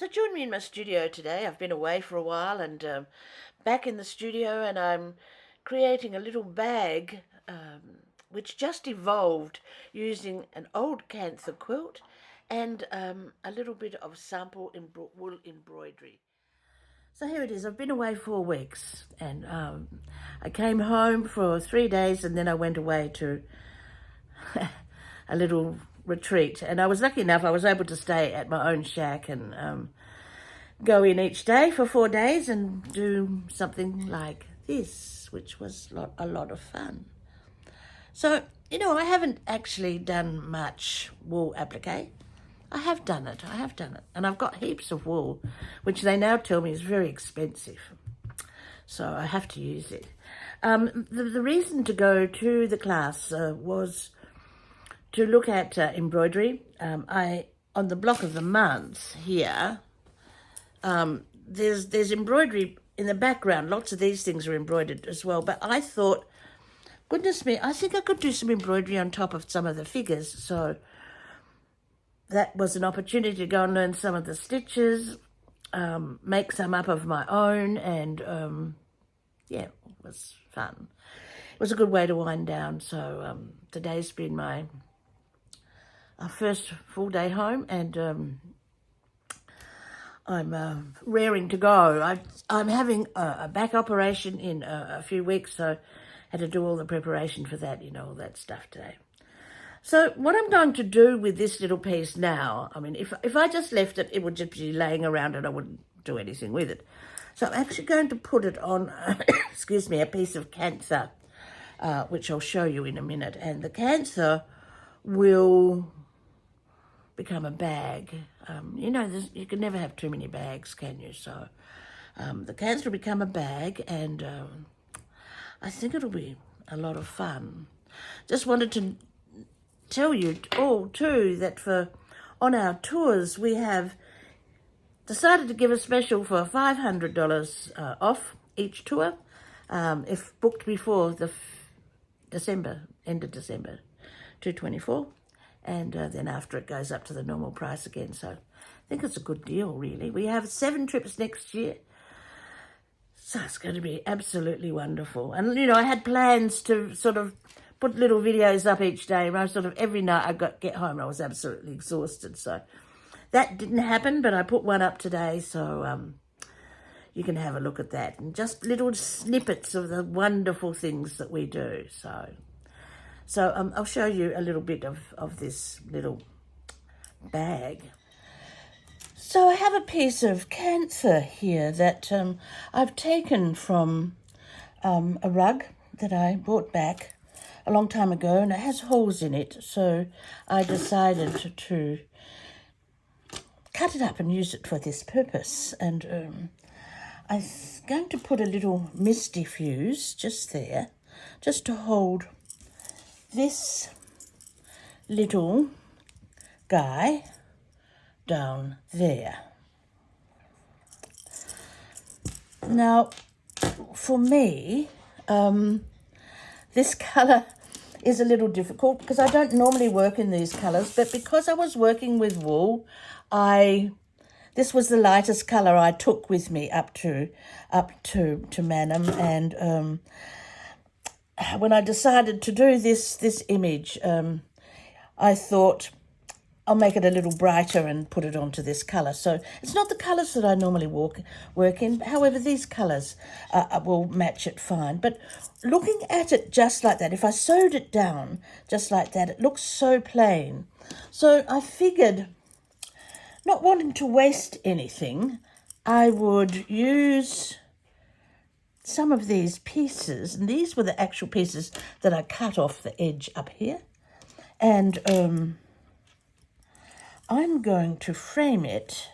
So join me in my studio today. I've been away for a while and back in the studio, and I'm creating a little bag which just evolved using an old Kantha quilt and a little bit of sample wool embroidery. So here it is. I've been away 4 weeks, and I came home for 3 days, and then I went away to a little retreat. And I was lucky enough, I was able to stay at my own shack and go in each day for 4 days and do something like this, which was a lot of fun. So, I haven't actually done much wool applique. I have done it. And I've got heaps of wool, which they now tell me is very expensive. So I have to use it. The reason to go to the class was to look at embroidery. On the block of the month here, there's embroidery in the background. Lots of these things are embroidered as well. But I thought, goodness me, I think I could do some embroidery on top of some of the figures. So that was an opportunity to go and learn some of the stitches, make some up of my own, and yeah, it was fun. It was a good way to wind down. So today's been my first full day home, and I'm raring to go. I'm having a back operation in a few weeks, so I had to do all the preparation for that, all that stuff today. So what I'm going to do with this little piece now, I mean, if I just left it, it would just be laying around and I wouldn't do anything with it. So I'm actually going to put it on, excuse me, a piece of Kantha, which I'll show you in a minute. And the Kantha will become a bag. You can never have too many bags, can you? So the Kantha will become a bag, and I think it'll be a lot of fun. Just wanted to tell you all too that on our tours we have decided to give a special for $500 off each tour if booked before the end of December 2024, and then after it goes up to the normal price again. So I think it's a good deal, really. We have 7 trips next year, so it's going to be absolutely wonderful. And I had plans to sort of put little videos up each day. Every night I get home, I was absolutely exhausted. So that didn't happen, but I put one up today, so you can have a look at that. And just little snippets of the wonderful things that we do. So I'll show you a little bit of this little bag. So I have a piece of Kantha here that I've taken from a rug that I brought back a long time ago, and it has holes in it, so I decided to cut it up and use it for this purpose. And I'm going to put a little mist diffuse just there, just to hold this little guy down there. Now, for me, this colour is a little difficult because I don't normally work in these colours, but because I was working with wool, this was the lightest colour I took with me up to Manham, and when I decided to do this image, I thought I'll make it a little brighter and put it onto this colour. So it's not the colours that I normally work in. However, these colours will match it fine. But looking at it just like that, if I sewed it down just like that, it looks so plain. So I figured, not wanting to waste anything, I would use some of these pieces. And these were the actual pieces that I cut off the edge up here. And I'm going to frame it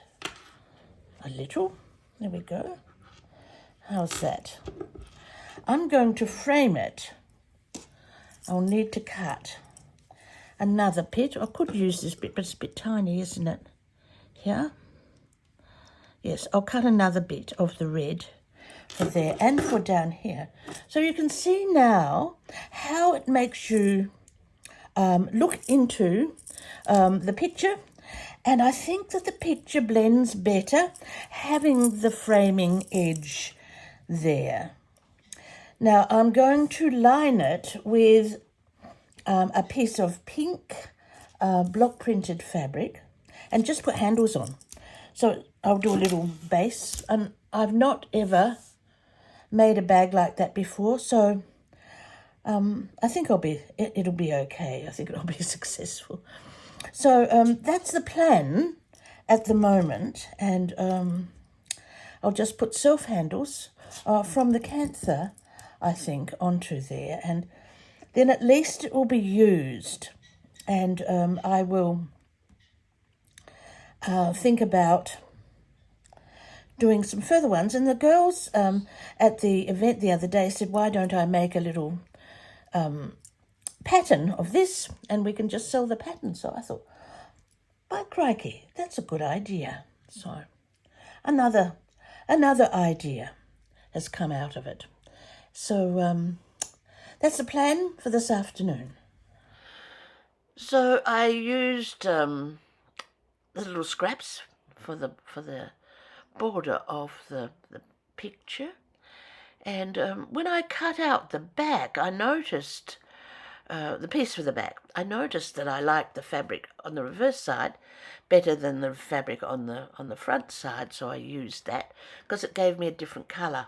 a little. There we go. How's that? I'm going to frame it. I'll need to cut another bit. I could use this bit, but it's a bit tiny, isn't it? Here. Yes, I'll cut another bit of the red for there and for down here. So you can see now how it makes you look into the picture And I think that the picture blends better having the framing edge there. Now I'm going to line it with a piece of pink block printed fabric and just put handles on. So I'll do a little base, and I've not ever made a bag like that before, so I think it'll be okay. I think it'll be successful. So that's the plan at the moment, and I'll just put self handles from the Kantha, I think, onto there, and then at least it will be used, and I will think about doing some further ones. And the girls at the event the other day said, why don't I make a little pattern of this and we can just sell the pattern. So I thought, by crikey, that's a good idea. So another idea has come out of it. So that's the plan for this afternoon. So I used the little scraps for the border of the picture, and when I cut out the back, I noticed the piece for the back. I noticed that I liked the fabric on the reverse side better than the fabric on the front side, so I used that because it gave me a different colour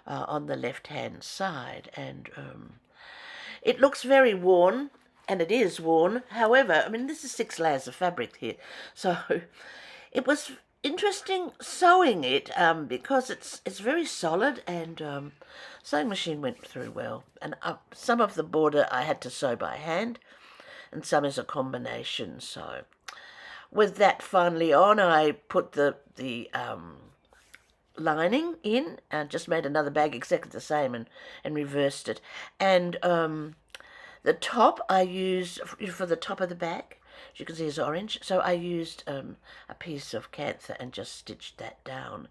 on the left-hand side, and it looks very worn, and it is worn. However, I mean, this is 6 layers of fabric here, so it was interesting sewing it because it's very solid, and sewing machine went through well. And some of the border I had to sew by hand, and some is a combination. So with that finally on, I put the lining in and just made another bag exactly the same and reversed it. And the top I used for the top of the bag, as you can see, is orange. So I used a piece of Kantha and just stitched that down.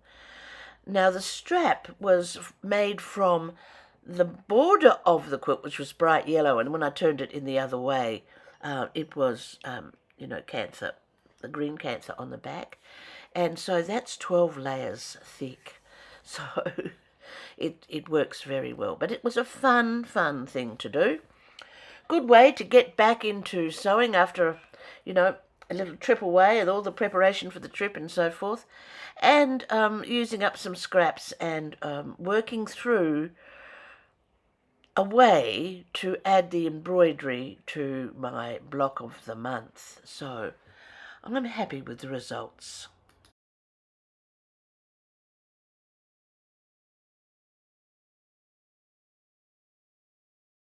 Now the strap was made from the border of the quilt, which was bright yellow, and when I turned it in the other way, it was, Kantha, the green Kantha on the back. And so that's 12 layers thick. So it works very well. But it was a fun thing to do. Good way to get back into sewing after, a little trip away and all the preparation for the trip and so forth, and using up some scraps and working through a way to add the embroidery to my block of the month. So I'm happy with the results.